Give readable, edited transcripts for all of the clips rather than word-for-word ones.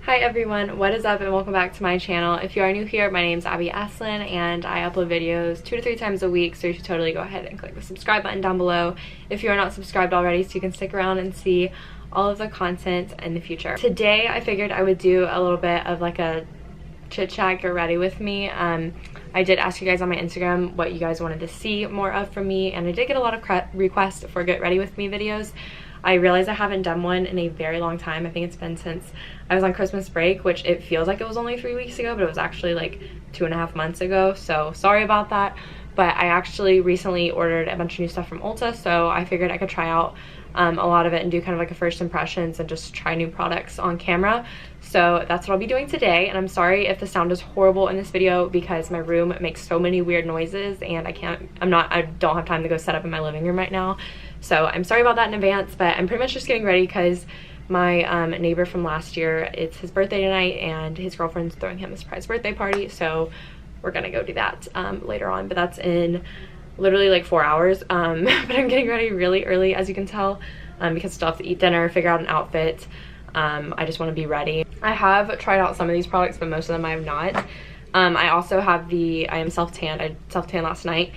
Hi everyone, what is up and welcome back to my channel. If you are new here, my name is Asselin and I upload videos 2 to 3 times a week, so you should totally go ahead and click the subscribe button down below if you are not subscribed already, so you can stick around and see all of the content in the future. Today I figured I would do a little bit of like a chit chat, get ready with me. I did ask you guys on my Instagram what you guys wanted to see more of from me, and I did get a lot of requests for get ready with me videos. I realized I haven't done one in a very long time. I think it's been since I was on Christmas break, which it feels like it was only 3 weeks ago, but it was actually like 2.5 months ago. So sorry about that. But I actually recently ordered a bunch of new stuff from Ulta, so I figured I could try out a lot of it and do kind of like a first impressions and just try new products on camera. So that's what I'll be doing today, and I'm sorry if the sound is horrible in this video because my room makes so many weird noises and I don't have time to go set up in my living room right now. So I'm sorry about that in advance, but I'm pretty much just getting ready because my neighbor from last year, it's his birthday tonight and his girlfriend's throwing him a surprise birthday party, so we're gonna go do that later on, but that's in literally like 4 hours. But I'm getting ready really early, as you can tell, because I still have to eat dinner, figure out an outfit. I just want to be ready. I have tried out some of these products, but most of them I have not. I also have I am self-tanned. I self-tanned last night,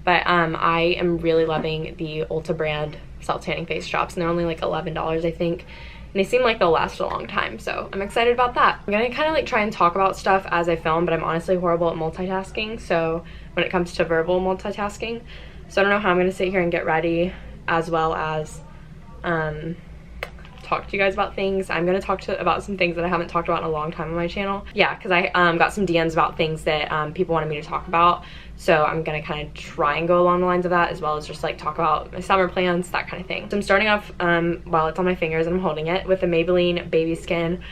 but I am really loving the Ulta brand self-tanning face drops, and they're only like $11, I think, and they seem like they'll last a long time, so I'm excited about that. I'm gonna kind of like try and talk about stuff as I film, but I'm honestly horrible at multitasking, so when it comes to verbal multitasking, so I don't know how I'm gonna sit here and get ready as well as talk to you guys about things. I'm gonna talk about some things that I haven't talked about in a long time on my channel. Yeah, because I got some DMs about things that people wanted me to talk about, so I'm gonna kind of try and go along the lines of that, as well as just like talk about my summer plans, that kind of thing. So I'm starting off while it's on my fingers and I'm holding it with the Maybelline Baby Skin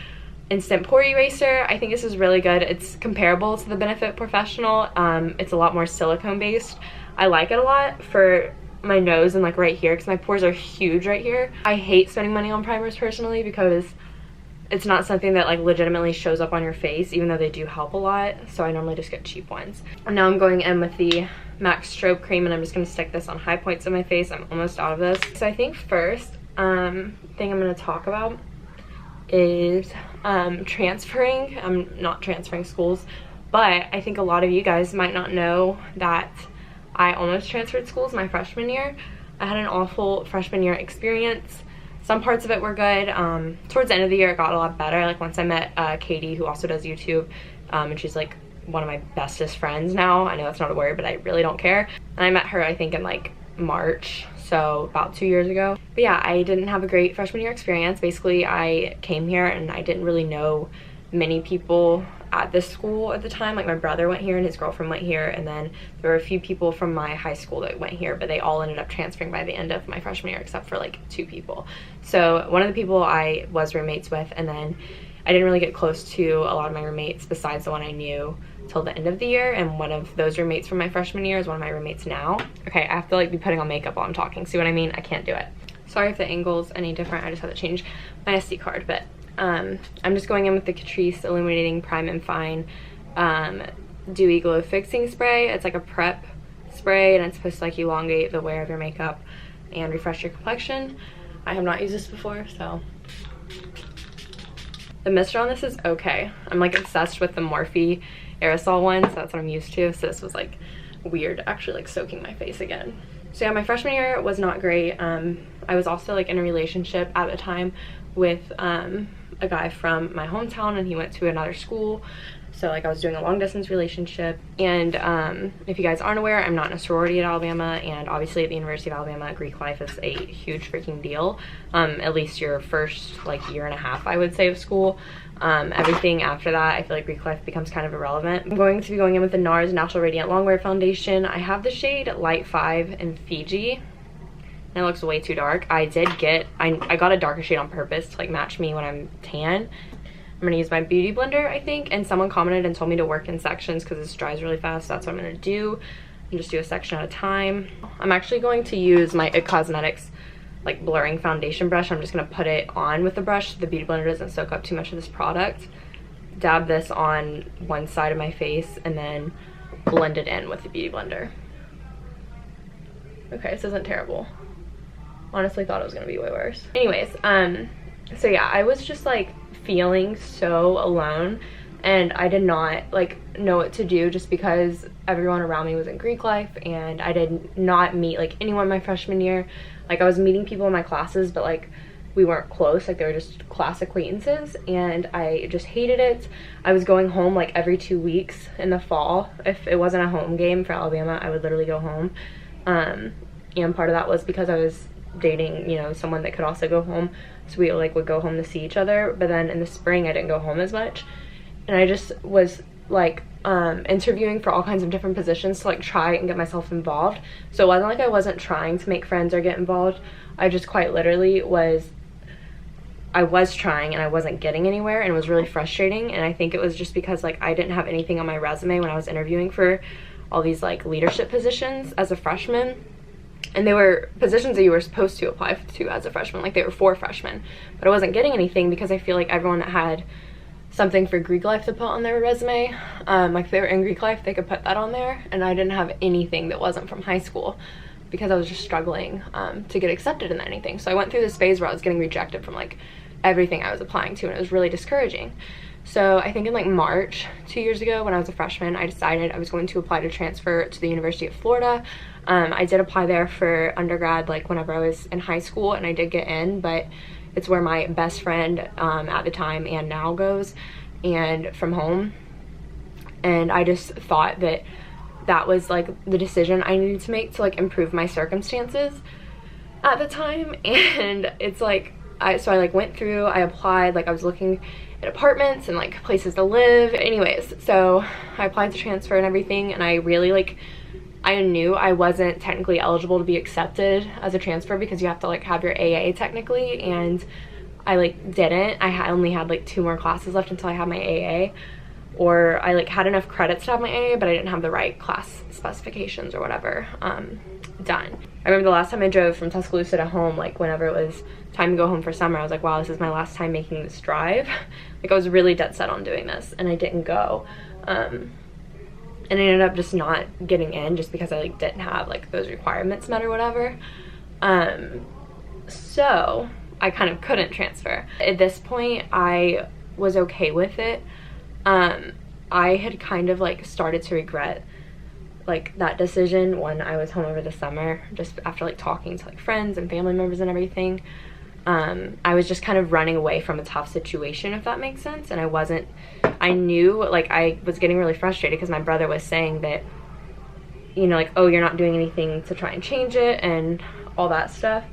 Instant Pore Eraser. I think this is really good. It's comparable to the Benefit Professional. It's a lot more silicone based. I like it a lot for my nose and like right here because my pores are huge right here. I hate spending money on primers personally because it's not something that like legitimately shows up on your face, even though they do help a lot, so I normally just get cheap ones. And now I'm going in with the MAC Strobe Cream, and I'm just going to stick this on high points of my face. I'm almost out of this. So I think first thing I'm going to talk about is transferring. I'm not transferring schools, but I think a lot of you guys might not know that I almost transferred schools my freshman year. I had an awful freshman year experience. Some parts of it were good. Towards the end of the year it got a lot better. Like once I met Katie, who also does YouTube, and she's like one of my bestest friends now. I know that's not a word, but I really don't care. And I met her I think in like March, so about 2 years ago. But yeah, I didn't have a great freshman year experience. Basically I came here and I didn't really know many people at this school at the time. Like my brother went here and his girlfriend went here, and then there were a few people from my high school that went here, but they all ended up transferring by the end of my freshman year except for like 2 people. So one of the people I was roommates with, and then I didn't really get close to a lot of my roommates besides the one I knew till the end of the year, and one of those roommates from my freshman year is one of my roommates now. Okay, I have to like be putting on makeup while I'm talking, see what I mean? I can't do it. Sorry if the angle's any different, I just had to change my SD card, but I'm just going in with the Catrice Illuminating Prime and Fine Dewy Glow Fixing Spray. It's like a prep spray, and it's supposed to like elongate the wear of your makeup and refresh your complexion. I have not used this before, so. The mister on this is okay. I'm like obsessed with the Morphe aerosol one, so that's what I'm used to. So this was like weird, actually like soaking my face again. So yeah, my freshman year was not great. I was also like in a relationship at the time with a guy from my hometown, and he went to another school, so like I was doing a long distance relationship. And if you guys aren't aware, I'm not in a sorority at Alabama, and obviously at the University of Alabama Greek life is a huge freaking deal, at least your first like year and a half I would say of school. Everything after that I feel like Greek life becomes kind of irrelevant. I'm going to be going in with the NARS Natural Radiant Longwear Foundation. I have the shade Light 5 in Fiji. It looks way too dark. I got a darker shade on purpose to like match me when I'm tan. I'm gonna use my beauty blender, I think, and someone commented and told me to work in sections because this dries really fast, so that's what I'm gonna do, and just do a section at a time. I'm actually going to use my Causemetics like blurring foundation brush. I'm just gonna put it on with the brush so the beauty blender doesn't soak up too much of this product. Dab this on one side of my face and then blend it in with the beauty blender. Okay, this isn't terrible. Honestly thought it was gonna be way worse. Anyways, so yeah, I was just like feeling so alone, and I did not like know what to do just because everyone around me was in Greek life, and I did not meet like anyone my freshman year. Like I was meeting people in my classes, but like we weren't close, like they were just class acquaintances, and I just hated it. I was going home like every 2 weeks in the fall. If it wasn't a home game for Alabama, I would literally go home. And part of that was because I was dating, you know, someone that could also go home, so we like would go home to see each other. But then in the spring I didn't go home as much, and I just was like interviewing for all kinds of different positions to like try and get myself involved. So it wasn't like I wasn't trying to make friends or get involved. I just quite literally was trying and I wasn't getting anywhere, and it was really frustrating. And I think it was just because like I didn't have anything on my resume when I was interviewing for all these like leadership positions as a freshman. And they were positions that you were supposed to apply to as a freshman, like they were for freshmen. But I wasn't getting anything because I feel like everyone that had something for Greek life to put on their resume, like if they were in Greek life, they could put that on there. And I didn't have anything that wasn't from high school because I was just struggling to get accepted in anything. So I went through this phase where I was getting rejected from like everything I was applying to, and it was really discouraging. So I think in like March 2 years ago, when I was a freshman, I decided I was going to apply to transfer to the University of Florida. I did apply there for undergrad like whenever I was in high school, and I did get in, but it's where my best friend at the time and now goes, and from home. And I just thought that that was like the decision I needed to make to like improve my circumstances at the time. And it's like so I like went through, I applied, like I was looking at apartments and like places to live. Anyways, so I applied to transfer and everything, and I really like, I knew I wasn't technically eligible to be accepted as a transfer because you have to like have your AA technically, and I like didn't. I only had like 2 more classes left until I had my AA, or I like had enough credits to have my AA, but I didn't have the right class specifications or whatever done. I remember the last time I drove from Tuscaloosa to home, like whenever it was time to go home for summer, I was like, wow, this is my last time making this drive. Like I was really dead set on doing this, and I didn't go. And I ended up just not getting in just because I like didn't have like those requirements met or whatever. So I kind of couldn't transfer. At this point, I was okay with it. I had kind of like started to regret like that decision when I was home over the summer, just after like talking to like friends and family members and everything. I was just kind of running away from a tough situation, if that makes sense. And I knew like I was getting really frustrated because my brother was saying that, you know, like, oh, you're not doing anything to try and change it and all that stuff.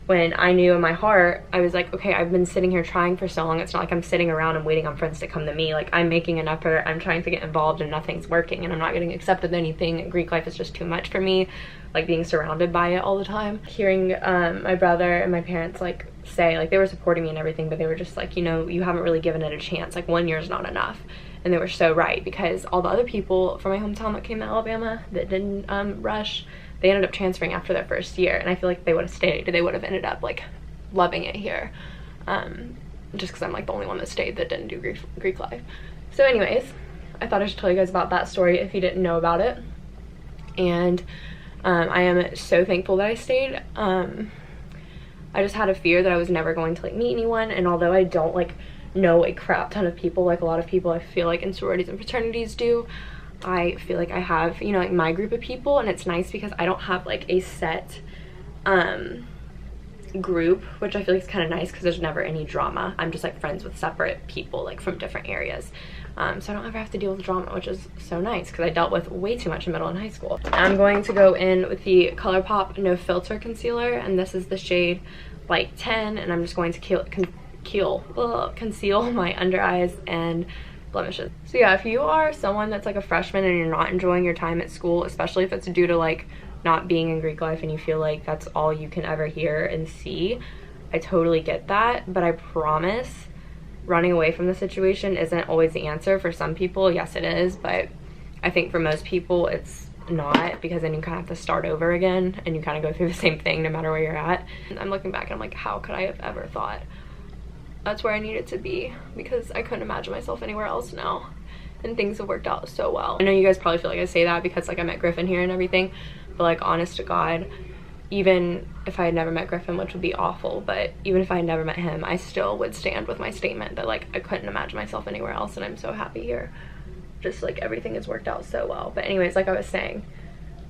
When I knew in my heart, I was like, okay, I've been sitting here trying for so long. It's not like I'm sitting around and waiting on friends to come to me. Like I'm making an effort, I'm trying to get involved, and nothing's working, and I'm not getting accepted in anything. Greek life is just too much for me, like being surrounded by it all the time. Hearing my brother and my parents like say, like they were supporting me and everything, but they were just like, you know, you haven't really given it a chance. Like 1 year is not enough. And they were so right, because all the other people from my hometown that came to Alabama that didn't rush, they ended up transferring after their first year, and I feel like they would have stayed. They would have ended up like loving it here, just because I'm like the only one that stayed that didn't do Greek life. So anyways, I thought I should tell you guys about that story if you didn't know about it. And I am so thankful that I stayed. I just had a fear that I was never going to like meet anyone, and although I don't like know a crap ton of people like a lot of people I feel like in sororities and fraternities do, I feel like I have, you know, like my group of people, and it's nice because I don't have like a set group, which I feel like is kind of nice because there's never any drama. I'm just like friends with separate people like from different areas, so I don't ever have to deal with drama, which is so nice because I dealt with way too much in middle and high school. I'm going to go in with the ColourPop No Filter Concealer, and this is the shade Light 10, and I'm just going to conceal my under eyes and blemishes. So yeah, if you are someone that's like a freshman and you're not enjoying your time at school, especially if it's due to like not being in Greek life and you feel like that's all you can ever hear and see, I totally get that. But I promise running away from the situation isn't always the answer. For some people, yes it is, but I think for most people it's not, because then you kind of have to start over again and you kind of go through the same thing no matter where you're at. And I'm looking back and I'm like, how could I have ever thought that's where I needed to be, because I couldn't imagine myself anywhere else now, and things have worked out so well. I know you guys probably feel like I say that because like I'm at Griffin here and everything, but like honest to God, even if I had never met Griffin, which would be awful, but even if I had never met him, I still would stand with my statement that like I couldn't imagine myself anywhere else, and I'm so happy here. Just like everything has worked out so well. But anyways, like I was saying,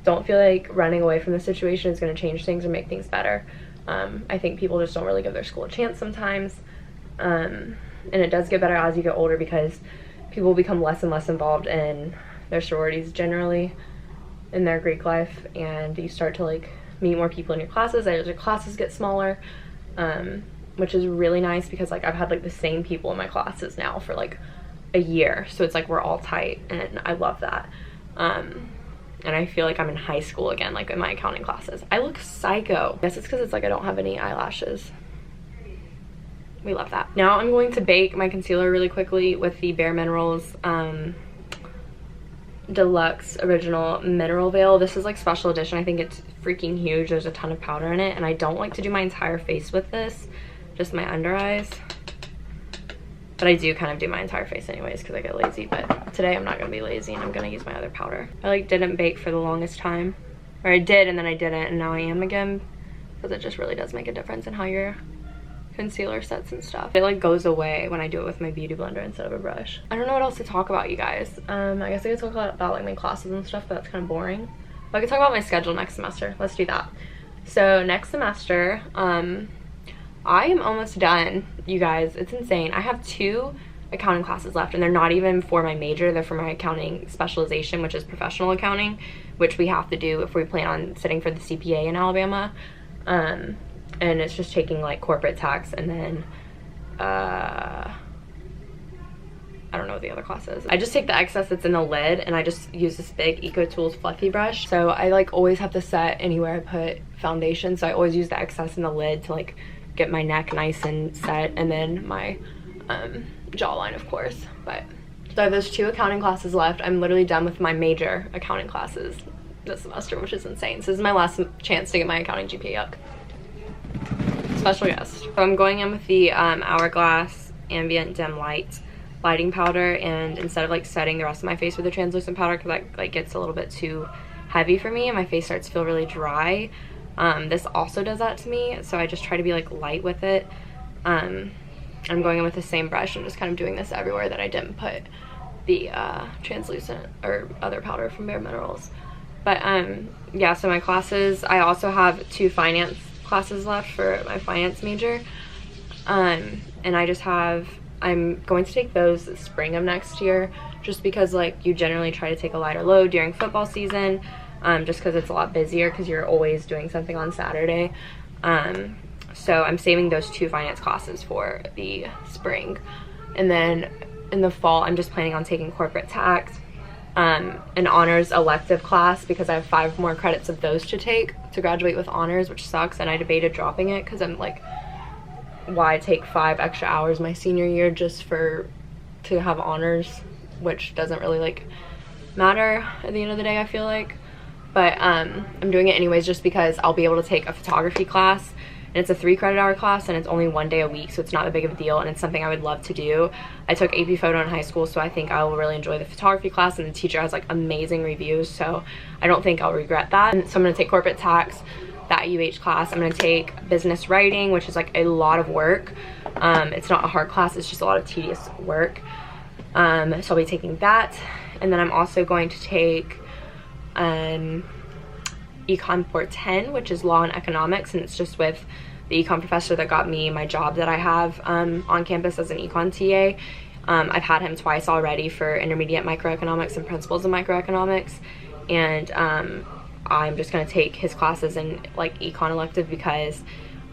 don't feel like running away from the situation is going to change things or make things better. I think people just don't really give their school a chance sometimes, and it does get better as you get older because people become less and less involved in their sororities generally in their Greek life, and you start to like meet more people in your classes as your classes get smaller, which is really nice because like I've had like the same people in my classes now for like a year, so it's like we're all tight, and I love that. And I feel like I'm in high school again, like in my accounting classes. I look psycho. I guess it's because it's like I don't have any eyelashes. We love that. Now I'm going to bake my concealer really quickly with the Bare Minerals Deluxe Original Mineral Veil. This is like special edition. I think it's freaking huge. There's a ton of powder in it, and I don't like to do my entire face with this, just my under eyes. But I do kind of do my entire face anyways because I get lazy. But today I'm not going to be lazy, and I'm going to use my other powder. I like didn't bake for the longest time. Or I did, and then I didn't, and now I am again. Because it just really does make a difference in how your concealer sets and stuff. It like goes away when I do it with my beauty blender instead of a brush. I don't know what else to talk about, you guys. I guess I could talk about like my classes and stuff, but that's kind of boring. But I could talk about my schedule next semester. Let's do that. So next semester, I am almost done, you guys. It's insane. I have 2 accounting classes left, and they're not even for my major. They're for my accounting specialization, which is professional accounting, which we have to do if we plan on sitting for the CPA in Alabama. And it's just taking like corporate tax, and then I don't know what the other class is. I just take the excess that's in the lid, and I just use this big EcoTools fluffy brush. So I like always have to set anywhere I put foundation, so I always use the excess in the lid to like get my neck nice and set, and then my jawline, of course. But so there's 2 accounting classes left. I'm literally done with my major accounting classes this semester, which is insane. So this is my last chance to get my accounting GPA up. Special guest. So I'm going in with the Hourglass Ambient Dim lighting powder, and instead of like setting the rest of my face with the translucent powder because that like gets a little bit too heavy for me and my face starts to feel really dry, this also does that to me, so I just try to be like light with it. I'm going in with the same brush and just kind of doing this everywhere that I didn't put the translucent or other powder from Bare Minerals. But yeah, so my classes, I also have 2 finance classes left for my finance major, and I'm going to take those the spring of next year, just because like you generally try to take a lighter load during football season, just because it's a lot busier because you're always doing something on Saturday. So I'm saving those 2 finance classes for the spring, and then in the fall I'm just planning on taking corporate tax, an honors elective class, because I have 5 more credits of those to take to graduate with honors, which sucks, and I debated dropping it because I'm like, why take 5 extra hours my senior year just to have honors, which doesn't really like matter at the end of the day, I feel like. But I'm doing it anyways just because I'll be able to take a photography class, and it's a 3 credit hour class, and it's only 1 day a week, so it's not that big of a deal, and it's something I would love to do. I took AP Photo in high school, so I think I will really enjoy the photography class, and the teacher has like amazing reviews, so I don't think I'll regret that. And so I'm going to take corporate tax, that UH class. I'm going to take business writing, which is like a lot of work. It's not a hard class, it's just a lot of tedious work. So I'll be taking that, and then I'm also going to take Econ 410, which is law and economics, and it's just with the econ professor that got me my job that I have on campus as an econ TA. I've had him twice already for intermediate microeconomics and principles of microeconomics, and I'm just going to take his classes in like econ elective, because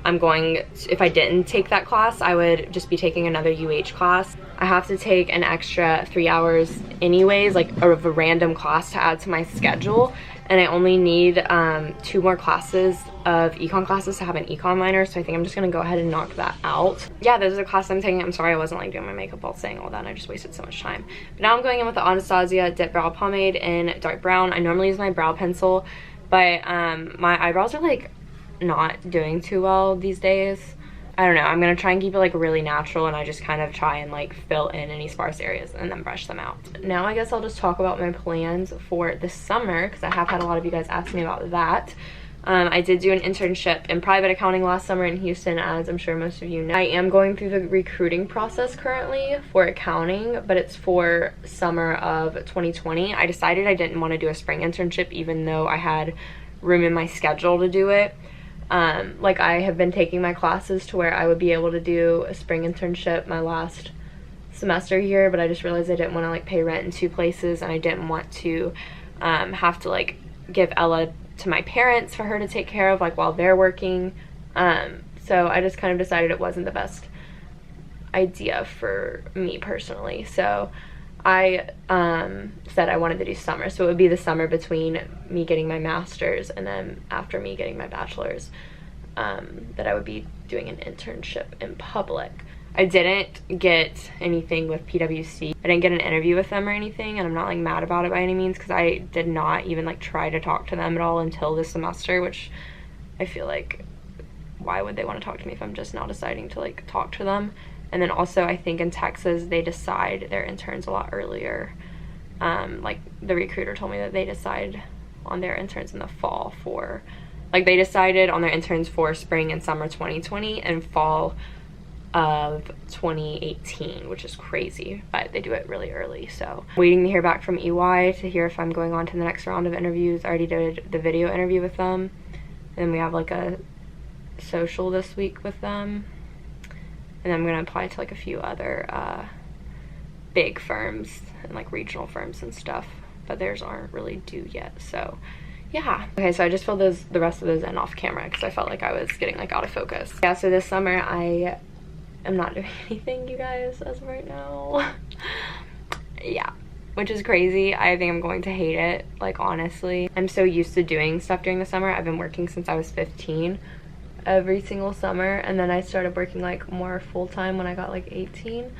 if I didn't take that class, I would just be taking another UH class. I have to take an extra 3 hours anyways, like of a random class to add to my schedule, and I only need 2 more classes of econ classes to have an econ minor, so I think I'm just gonna go ahead and knock that out. Yeah, those are the classes I'm taking. I'm sorry I wasn't like doing my makeup while saying all that, and I just wasted so much time. But now I'm going in with the Anastasia Dip Brow Pomade in dark brown. I normally use my brow pencil, but my eyebrows are like not doing too well these days. I don't know, I'm gonna try and keep it like really natural, and I just kind of try and like fill in any sparse areas and then brush them out. Now I guess I'll just talk about my plans for the summer, because I have had a lot of you guys ask me about that. I did do an internship in private accounting last summer in Houston, as I'm sure most of you know. I am going through the recruiting process currently for accounting, but it's for summer of 2020. I decided I didn't want to do a spring internship even though I had room in my schedule to do it. Like, I have been taking my classes to where I would be able to do a spring internship my last semester here, but I just realized I didn't want to like pay rent in 2 places, and I didn't want to have to like give Ella to my parents for her to take care of like while they're working. So I just kind of decided it wasn't the best idea for me personally. So I said I wanted to do summer, so it would be the summer between me getting my master's and then after me getting my bachelor's, that I would be doing an internship in public. I didn't get anything with PwC. I didn't get an interview with them or anything, and I'm not like mad about it by any means, because I did not even like try to talk to them at all until this semester, which I feel like, why would they want to talk to me if I'm just now deciding to like talk to them? And then also, I think in Texas they decide their interns a lot earlier. Like, the recruiter told me that they decide on their interns in the fall for, like, they decided on their interns for spring and summer 2020 and fall of 2018, which is crazy, but they do it really early. So waiting to hear back from EY to hear if I'm going on to the next round of interviews. I already did the video interview with them, and we have like a social this week with them, and I'm gonna apply to like a few other big firms and like regional firms and stuff, but theirs aren't really due yet. So yeah. Okay, so I just filled the rest of those in off camera because I felt like I was getting like out of focus. Yeah, so this summer I'm not doing anything, you guys, as of right now. Yeah, which is crazy. I think I'm going to hate it, like, honestly. I'm so used to doing stuff during the summer. I've been working since I was 15 every single summer, and then I started working like more full-time when I got like 18,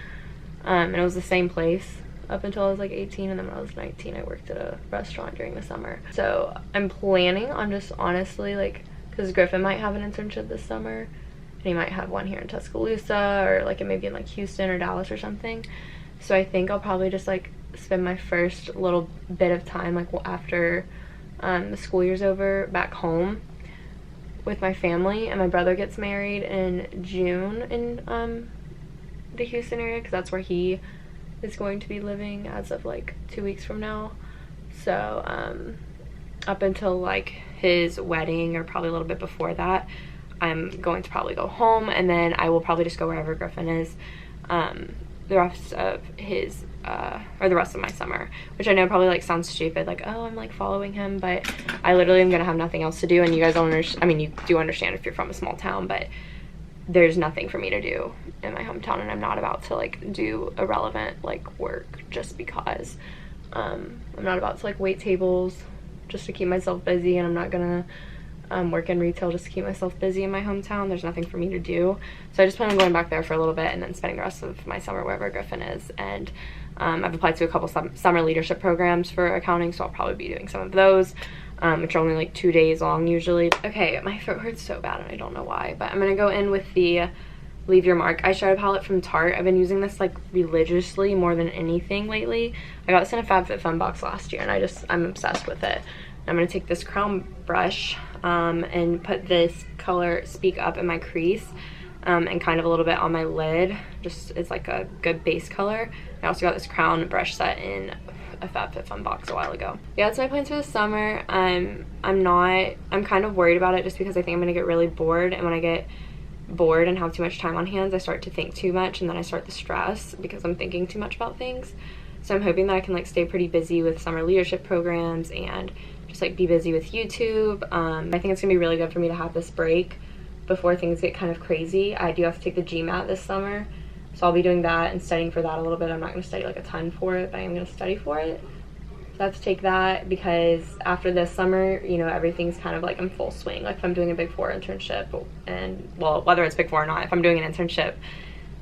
and it was the same place up until I was like 18, and then when I was 19 I worked at a restaurant during the summer. So I'm planning on just honestly, like, because Griffin might have an internship this summer, and he might have one here in Tuscaloosa, or like it may be in like Houston or Dallas or something. So I think I'll probably just like spend my first little bit of time, like, after the school year's over, back home with my family. And my brother gets married in June in the Houston area, because that's where he is going to be living as of like 2 weeks from now. So up until like his wedding, or probably a little bit before that, I'm going to probably go home, and then I will probably just go wherever Griffin is the rest of his or the rest of my summer, which I know probably like sounds stupid, like, oh, I'm like following him, but I literally am gonna have nothing else to do. And you guys don't understand, I mean, you do understand if you're from a small town, but there's nothing for me to do in my hometown, and I'm not about to like do irrelevant like work just because. I'm not about to like wait tables just to keep myself busy, and I'm not gonna work in retail just to keep myself busy in my hometown. There's nothing for me to do. So I just plan on going back there for a little bit and then spending the rest of my summer wherever Griffin is. And I've applied to a couple summer leadership programs for accounting, so I'll probably be doing some of those, which are only like 2 days long usually. Okay, my throat hurts so bad and I don't know why, but I'm gonna go in with the Leave Your Mark eyeshadow palette from Tarte. I've been using this like religiously more than anything lately. I got this in a FabFitFun box last year, and I'm obsessed with it. I'm gonna take this crown brush and put this color Speak Up in my crease, and kind of a little bit on my lid. Just, it's like a good base color. I also got this crown brush set in a FabFitFun box a while ago. Yeah, that's my plans for the summer. I'm kind of worried about it just because I think I'm gonna get really bored, and when I get bored and have too much time on hands, I start to think too much, and then I start to stress because I'm thinking too much about things. So I'm hoping that I can like stay pretty busy with summer leadership programs and just like be busy with YouTube. I think it's gonna be really good for me to have this break before things get kind of crazy. I do have to take the GMAT this summer, so I'll be doing that and studying for that a little bit. I'm not gonna study like a ton for it, but I am gonna study for it. So I have to take that because after this summer, you know, everything's kind of like in full swing. Like if I'm doing a Big 4 internship, and well, whether it's Big 4 or not, if I'm doing an internship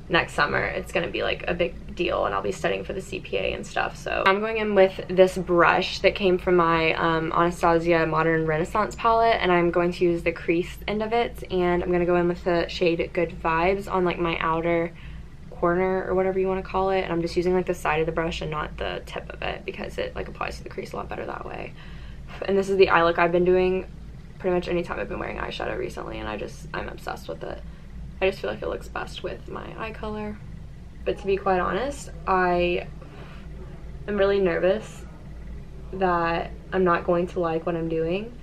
next summer, it's gonna be like a big deal, and I'll be studying for the CPA and stuff. So I'm going in with this brush that came from my Anastasia Modern Renaissance palette, and I'm going to use the crease end of it, and I'm gonna go in with the shade Good Vibes on like my outer corner or whatever you want to call it, and I'm just using like the side of the brush and not the tip of it because it like applies to the crease a lot better that way. And this is the eye look I've been doing pretty much anytime I've been wearing eyeshadow recently, and I'm obsessed with it. I just feel like it looks best with my eye color. But to be quite honest, I am really nervous that I'm not going to like what I'm doing,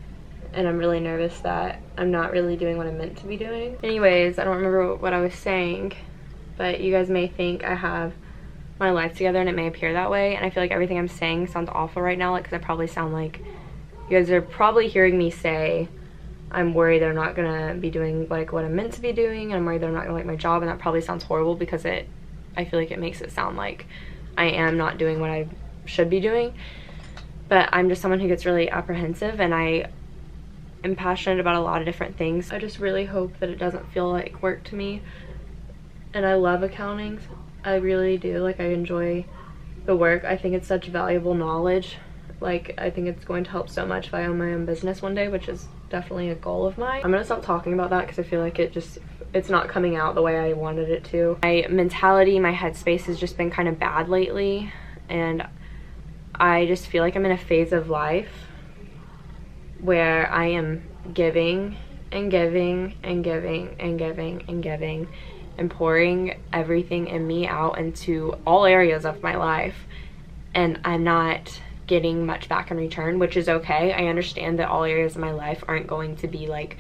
and I'm really nervous that I'm not really doing what I'm meant to be doing. Anyways, I don't remember what I was saying, but you guys may think I have my life together, and it may appear that way, and I feel like everything I'm saying sounds awful right now, like, because I probably sound like, you guys are probably hearing me say I'm worried that I'm not gonna be doing like what I'm meant to be doing, and I'm worried that I'm not gonna like my job, and that probably sounds horrible because I feel like it makes it sound like I am not doing what I should be doing. But I'm just someone who gets really apprehensive, and I am passionate about a lot of different things. I just really hope that it doesn't feel like work to me, and I love accounting. I really do. Like, I enjoy the work. I think it's such valuable knowledge. Like, I think it's going to help so much if I own my own business one day, which is definitely a goal of mine. I'm gonna stop talking about that because I feel like it's not coming out the way I wanted it to. My mentality, my headspace has just been kind of bad lately, and I just feel like I'm in a phase of life where I am giving and giving and giving and giving and giving and pouring everything in me out into all areas of my life, and I'm not getting much back in return, which is okay. I understand that all areas of my life aren't going to be like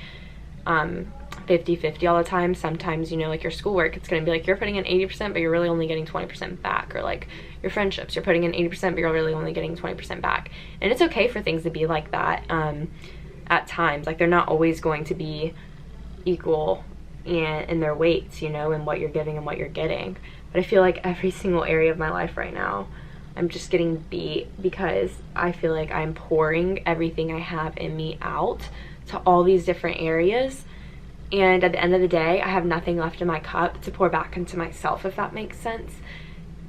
50-50 all the time. Sometimes, you know, like your schoolwork, it's going to be like you're putting in 80% but you're really only getting 20% back, or like your friendships, you're putting in 80% but you're really only getting 20% back. And it's okay for things to be like that at times. Like, they're not always going to be equal in their weights, you know, and what you're giving and what you're getting. But I feel like every single area of my life right now, I'm just getting beat because I feel like I'm pouring everything I have in me out to all these different areas, and at the end of the day I have nothing left in my cup to pour back into myself, if that makes sense.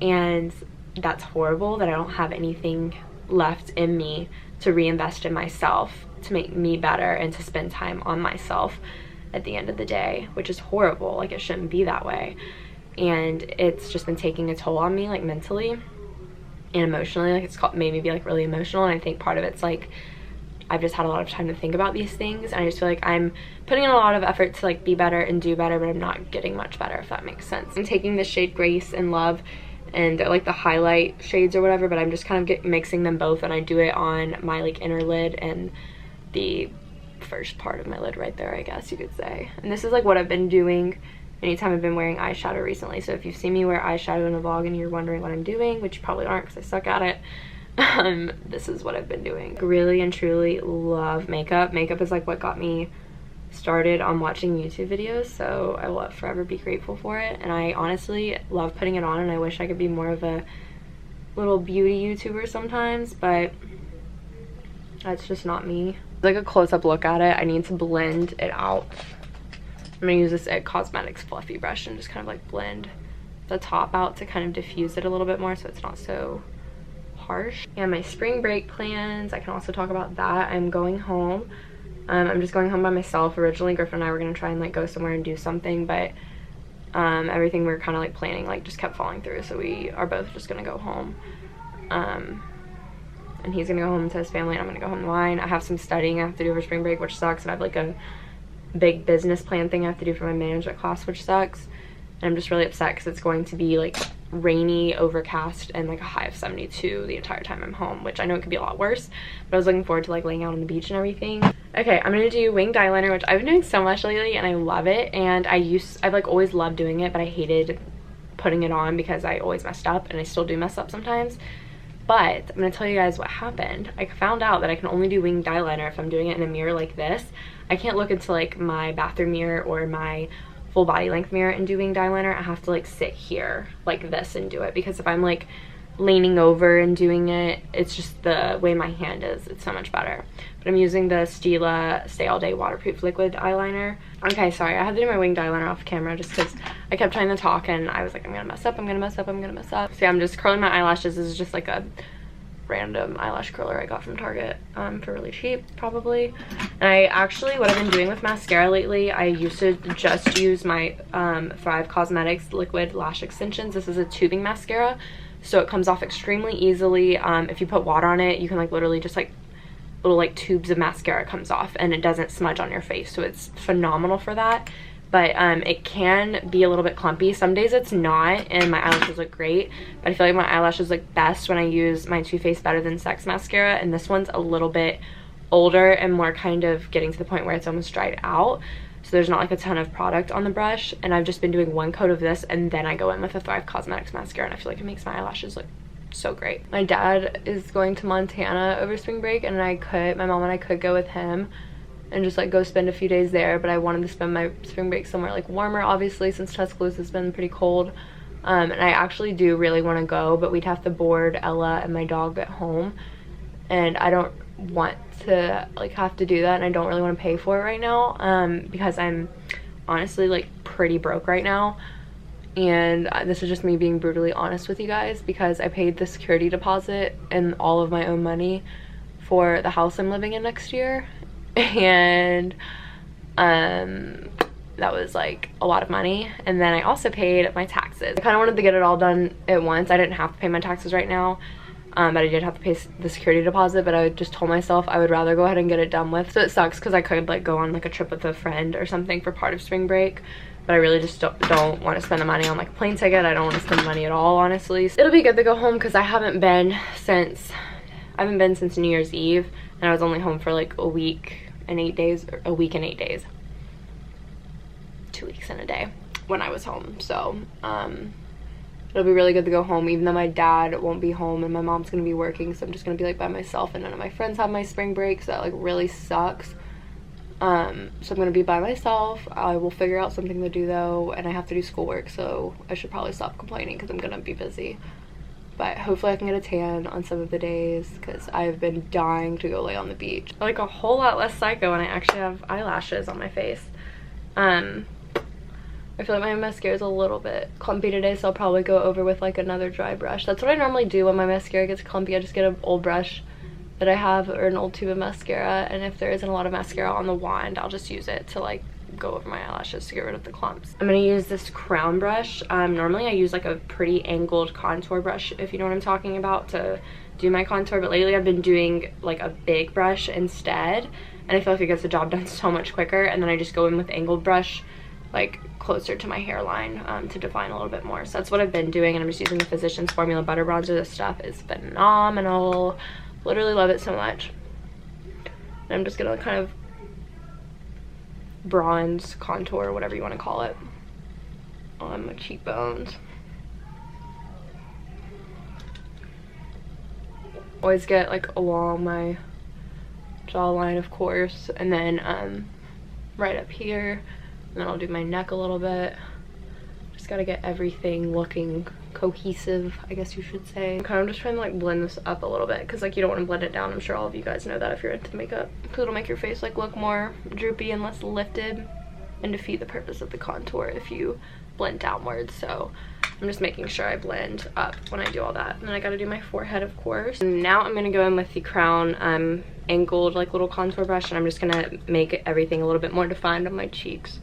And that's horrible, that I don't have anything left in me to reinvest in myself, to make me better, and to spend time on myself at the end of the day, which is horrible. Like, it shouldn't be that way, and it's just been taking a toll on me, like mentally and emotionally. Like, it's made me be like really emotional, and I think part of it's like I've just had a lot of time to think about these things, and I just feel like I'm putting in a lot of effort to like be better and do better, but I'm not getting much better, if that makes sense. I'm taking the shade Grace and Love, and they're like the highlight shades or whatever, but I'm just kind of mixing them both, and I do it on my like inner lid and the first part of my lid right there, I guess you could say. And this is like what I've been doing anytime I've been wearing eyeshadow recently. So if you've seen me wear eyeshadow in a vlog and you're wondering what I'm doing, which you probably aren't because I suck at it, this is what I've been doing. Really and truly love makeup. Makeup is like what got me started on watching YouTube videos, so I will forever be grateful for it. And I honestly love putting it on, and I wish I could be more of a little beauty YouTuber sometimes, but that's just not me. Like a close-up look at it, I need to blend it out. I'm gonna use this Causemetics fluffy brush and just kind of like blend the top out to kind of diffuse it a little bit more so it's not so harsh. And my spring break plans, I can also talk about that. I'm going home. I'm just going home by myself. Originally Griffin and I were gonna try and like go somewhere and do something, but everything we were kind of like planning like just kept falling through, so we are both just gonna go home. And he's gonna go home to his family, and I'm gonna go home to mine. I have some studying I have to do over spring break, which sucks, and I have like a big business plan thing I have to do for my management class, which sucks. And I'm just really upset because it's going to be like rainy, overcast, and like a high of 72 the entire time I'm home, which I know it could be a lot worse, but I was looking forward to like laying out on the beach and everything. Okay, I'm gonna do winged eyeliner, which I've been doing so much lately and I love it. And I've like always loved doing it, but I hated putting it on because I always messed up, and I still do mess up sometimes. But I'm gonna tell you guys what happened. I found out that I can only do winged eyeliner if I'm doing it in a mirror like this. I can't look into like my bathroom mirror or my full body length mirror and do winged eyeliner. I have to like sit here like this and do it, because if I'm like leaning over and doing it, it's just the way my hand is, it's so much better. But I'm using the Stila Stay All Day waterproof liquid eyeliner. Okay, sorry, I had to do my winged eyeliner off camera just because I kept trying to talk and I was like, I'm gonna mess up, I'm gonna mess up, I'm gonna mess up. So yeah, I'm just curling my eyelashes. This is just like a random eyelash curler I got from Target for really cheap, probably. And I actually, what I've been doing with mascara lately, I used to just use my Thrive Causemetics liquid lash extensions. This is a tubing mascara, so it comes off extremely easily. If you put water on it, you can like literally just like little like tubes of mascara comes off and it doesn't smudge on your face, so it's phenomenal for that. But it can be a little bit clumpy. Some days it's not and my eyelashes look great, but I feel like my eyelashes look best when I use my Too Faced Better Than Sex mascara, and this one's a little bit older and more kind of getting to the point where it's almost dried out, so there's not like a ton of product on the brush. And I've just been doing one coat of this and then I go in with a Thrive Causemetics mascara, and I feel like it makes my eyelashes look so great. My dad is going to Montana over spring break, and my mom and I could go with him and just like go spend a few days there, but I wanted to spend my spring break somewhere like warmer, obviously, since Tuscaloosa has been pretty cold. And I actually do really want to go, but we'd have to board Ella and my dog at home, and I don't want to like have to do that, and I don't really want to pay for it right now, because I'm honestly like pretty broke right now. And this is just me being brutally honest with you guys, because I paid the security deposit and all of my own money for the house I'm living in next year, and that was like a lot of money. And then I also paid my taxes. I kind of wanted to get it all done at once. I didn't have to pay my taxes right now, but I did have to pay the security deposit, but I just told myself I would rather go ahead and get it done with. So it sucks because I could like go on like a trip with a friend or something for part of spring break, but I really just don't want to spend the money on like a plane ticket. I don't want to spend the money at all, honestly. It'll be good to go home because I haven't been since New Year's Eve, and I was only home for like a week and 8 days, or a week and 8 days, 2 weeks and a day when I was home. So it'll be really good to go home, even though my dad won't be home and my mom's gonna be working, so I'm just gonna be like by myself, and none of my friends have my spring break, so that like really sucks. So I'm gonna be by myself. I will figure out something to do though, and I have to do schoolwork, so I should probably stop complaining because I'm gonna be busy. But hopefully I can get a tan on some of the days, because I've been dying to go lay on the beach. I like a whole lot less psycho when I actually have eyelashes on my face. I feel like my mascara is a little bit clumpy today, so I'll probably go over with like another dry brush. That's what I normally do when my mascara gets clumpy. I just get an old brush that I have, or an old tube of mascara, and if there isn't a lot of mascara on the wand, I'll just use it to like go over my eyelashes to get rid of the clumps. I'm gonna use this crown brush. Normally I use like a pretty angled contour brush, if you know what I'm talking about, to do my contour, but lately I've been doing like a big brush instead, and I feel like it gets the job done so much quicker. And then I just go in with angled brush like closer to my hairline to define a little bit more. So that's what I've been doing, and I'm just using the Physicians Formula Butter Bronzer. This stuff is phenomenal. Literally love it so much. And I'm just gonna kind of bronze, contour, whatever you want to call it, on my cheekbones. Always get like along my jawline, of course, and then right up here, and then I'll do my neck a little bit. Just gotta get everything looking cohesive, I guess you should say. I'm kind of just trying to like blend this up a little bit, because like you don't want to blend it down. I'm sure all of you guys know that if you're into makeup, because it'll make your face like look more droopy and less lifted, and defeat the purpose of the contour if you blend downwards. So I'm just making sure I blend up when I do all that. And then I gotta do my forehead, of course. And now I'm gonna go in with the Crown angled like little contour brush, and I'm just gonna make everything a little bit more defined on my cheeks.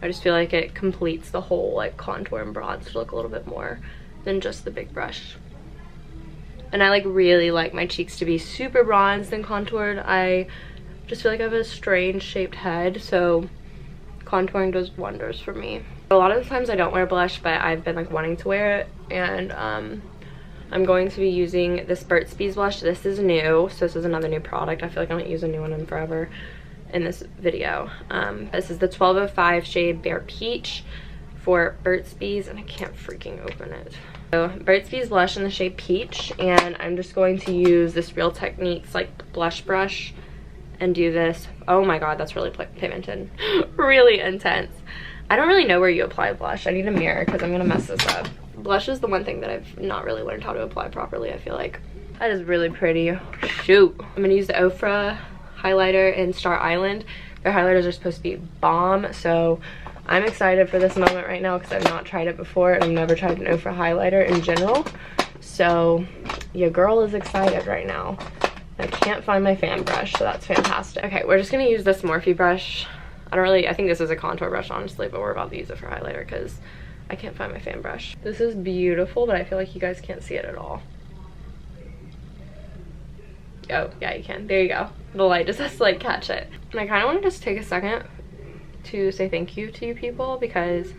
I just feel like it completes the whole like contour and bronze to look a little bit more than just the big brush. And I like really like my cheeks to be super bronzed and contoured. I just feel like I have a strange shaped head, so contouring does wonders for me. A lot of the times I don't wear blush, but I've been like wanting to wear it, and I'm going to be using this Burt's Bees blush. This is new, so this is another new product. I feel like I haven't used a new one in forever in this video. This is the 1205 shade Bare Peach for Burt's Bees, and I can't freaking open it. So Burt's Bees blush in the shade Peach, and I'm just going to use this Real Techniques like blush brush and do this. Oh my god, that's really pigmented. Really intense. I don't really know where you apply blush. I need a mirror because I'm gonna mess this up. Blush is the one thing that I've not really learned how to apply properly, I feel like. That is really pretty. Shoot. I'm gonna use the Ofra highlighter in Star Island. Their highlighters are supposed to be bomb, so I'm excited for this moment right now because I've not tried it before, and I've never tried an Ofra highlighter in general. So your girl is excited right now. I can't find my fan brush, so that's fantastic. Okay, we're just gonna use this Morphe brush. I think this is a contour brush, honestly, but we're about to use it for highlighter because I can't find my fan brush. This is beautiful, but I feel like you guys can't see it at all. Oh, yeah, you can. There you go. The light just has to like catch it. And I kind of want to just take a second to say thank you to you people, because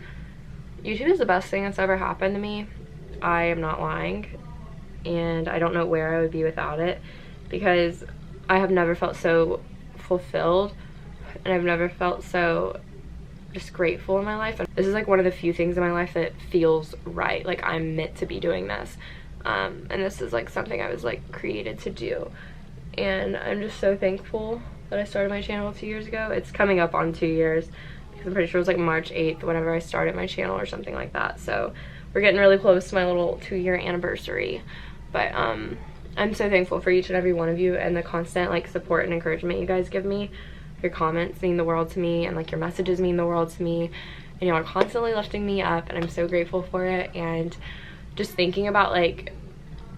YouTube is the best thing that's ever happened to me. I am not lying, and I don't know where I would be without it, because I have never felt so fulfilled, and I've never felt so just grateful in my life. And this is like one of the few things in my life that feels right, like I'm meant to be doing this, and this is like something I was like created to do, and I'm just so thankful that I started my channel 2 years ago. It's coming up on 2 years, because I'm pretty sure it was like March 8th whenever I started my channel or something like that. So we're getting really close to my little 2-year anniversary. But I'm so thankful for each and every one of you, and the constant like support and encouragement you guys give me. Your comments mean the world to me, and like your messages mean the world to me, and y'all are constantly lifting me up, and I'm so grateful for it. And just thinking about, like,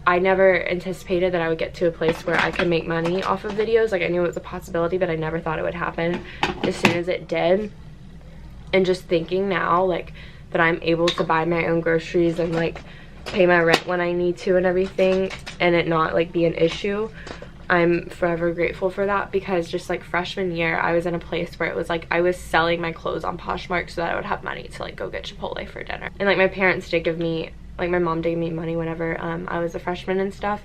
I never anticipated that I would get to a place where I could make money off of videos. Like, I knew it was a possibility, but I never thought it would happen as soon as it did. And just thinking now, like, that I'm able to buy my own groceries and like pay my rent when I need to and everything, and it not like be an issue, I'm forever grateful for that. Because just like freshman year, I was in a place where it was like I was selling my clothes on Poshmark so that I would have money to like go get Chipotle for dinner. And like my parents did give me, like my mom did give me money whenever I was a freshman and stuff,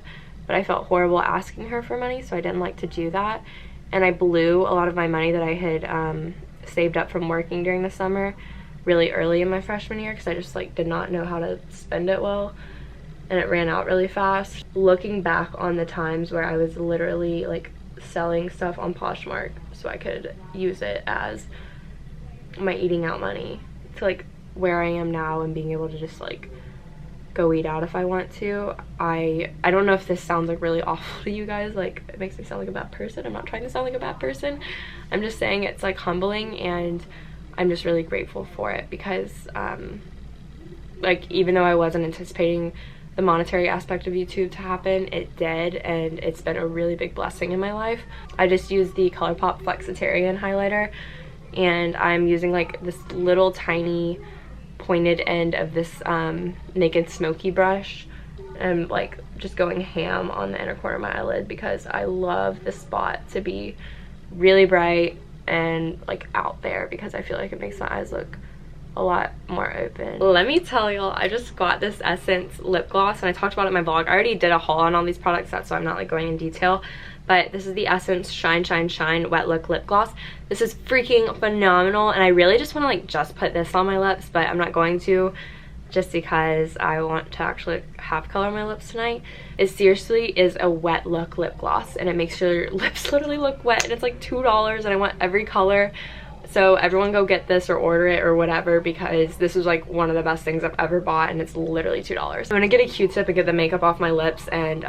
but I felt horrible asking her for money, so I didn't like to do that. And I blew a lot of my money that I had saved up from working during the summer really early in my freshman year, because I just like did not know how to spend it well, and it ran out really fast. Looking back on the times where I was literally like selling stuff on Poshmark so I could use it as my eating out money, to like where I am now and being able to just like go eat out if I want to. I don't know if this sounds like really awful to you guys, like it makes me sound like a bad person. I'm not trying to sound like a bad person. I'm just saying it's like humbling, and I'm just really grateful for it, because like even though I wasn't anticipating the monetary aspect of YouTube to happen, it did, and it's been a really big blessing in my life. I just used the ColourPop Flexitarian highlighter, and I'm using like this little tiny pointed end of this Naked Smoky brush, and like just going ham on the inner corner of my eyelid, because I love this spot to be really bright and like out there, because I feel like it makes my eyes look a lot more open. Let me tell y'all, I just got this Essence lip gloss, and I talked about it in my vlog. I already did a haul on all these products, that's why I'm not like going in detail, but this is the Essence Shine Shine Shine Wet Look Lip Gloss. This is freaking phenomenal, and I really just want to like just put this on my lips, but I'm not going to, just because I want to actually have color on my lips tonight. It seriously is a wet look lip gloss, and it makes your lips literally look wet, and it's like $2, and I want every color. So everyone go get this or order it or whatever, because this is like one of the best things I've ever bought, and it's literally $2. I'm gonna get a Q-tip and get the makeup off my lips and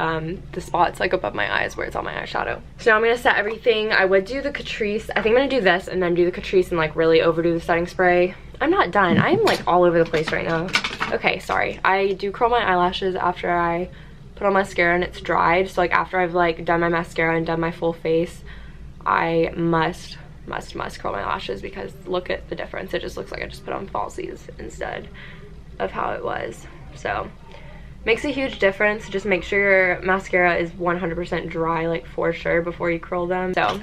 the spots like above my eyes where it's on my eyeshadow. So now I'm gonna set everything. I would do the Catrice. I think I'm gonna do this and then do the Catrice and like really overdo the setting spray. I'm not done. I'm like all over the place right now. Okay, sorry. I do curl my eyelashes after I put on mascara and it's dried. So like after I've like done my mascara and done my full face, I must curl my lashes, because look at the difference. It just looks like I just put on falsies instead of how it was. So makes a huge difference. Just make sure your mascara is 100% dry, like for sure, before you curl them. So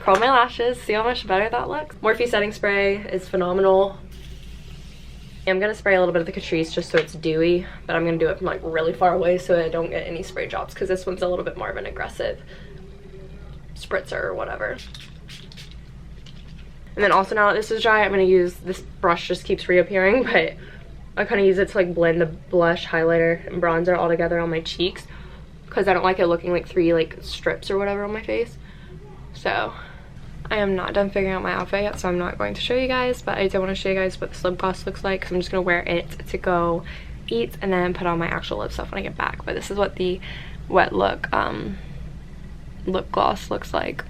curl my lashes, see how much better that looks. Morphe setting spray is phenomenal. I'm gonna spray a little bit of the Catrice just so it's dewy, but I'm gonna do it from like really far away so I don't get any spray drops, because this one's a little bit more of an aggressive spritzer or whatever. And then also, now that this is dry, I'm gonna use this brush, just keeps reappearing, but I kind of use it to like blend the blush, highlighter, and bronzer all together on my cheeks, because I don't like it looking like 3 like strips or whatever on my face. So I am not done figuring out my outfit yet, so I'm not going to show you guys, but I do want to show you guys what this lip gloss looks like, because I'm just gonna wear it to go eat and then put on my actual lip stuff when I get back. But this is what the wet look lip gloss looks like.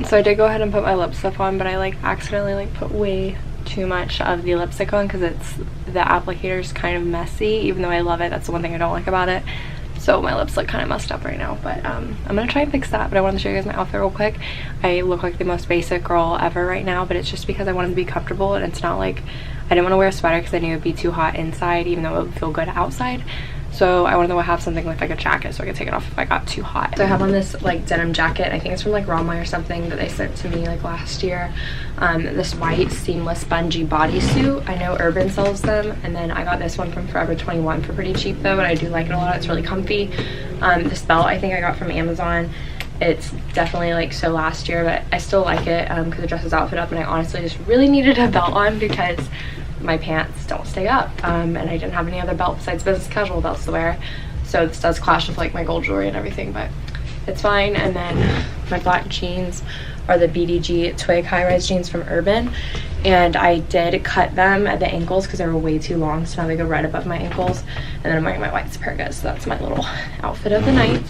So I did go ahead and put my lip stuff on, but I like accidentally like put way too much of the lipstick on, because the applicator is kind of messy, even though I love it. That's the one thing I don't like about it. So my lips look kind of messed up right now, but I'm gonna try and fix that. But I wanted to show you guys my outfit real quick. I look like the most basic girl ever right now, but it's just because I wanted to be comfortable, and it's not like I didn't want to wear a sweater because I knew it would be too hot inside, even though it would feel good outside. So I wanted to have something with like a jacket so I could take it off if I got too hot. So I have on this like denim jacket. I think it's from like Runway or something that they sent to me like last year. This white seamless spongy bodysuit. I know Urban sells them, and then I got this one from Forever 21 for pretty cheap though, but I do like it a lot. It's really comfy. This belt I think I got from Amazon. It's definitely like so last year, but I still like it because it dresses outfit up, and I honestly just really needed a belt on because my pants don't stay up, and I didn't have any other belt besides business casual belts to wear. So this does clash with like my gold jewelry and everything, but it's fine. And then my black jeans are the BDG Twig high-rise jeans from Urban, and I did cut them at the ankles because they were way too long, so now they go right above my ankles. And then I'm wearing my white Supergas, so that's my little outfit of the night.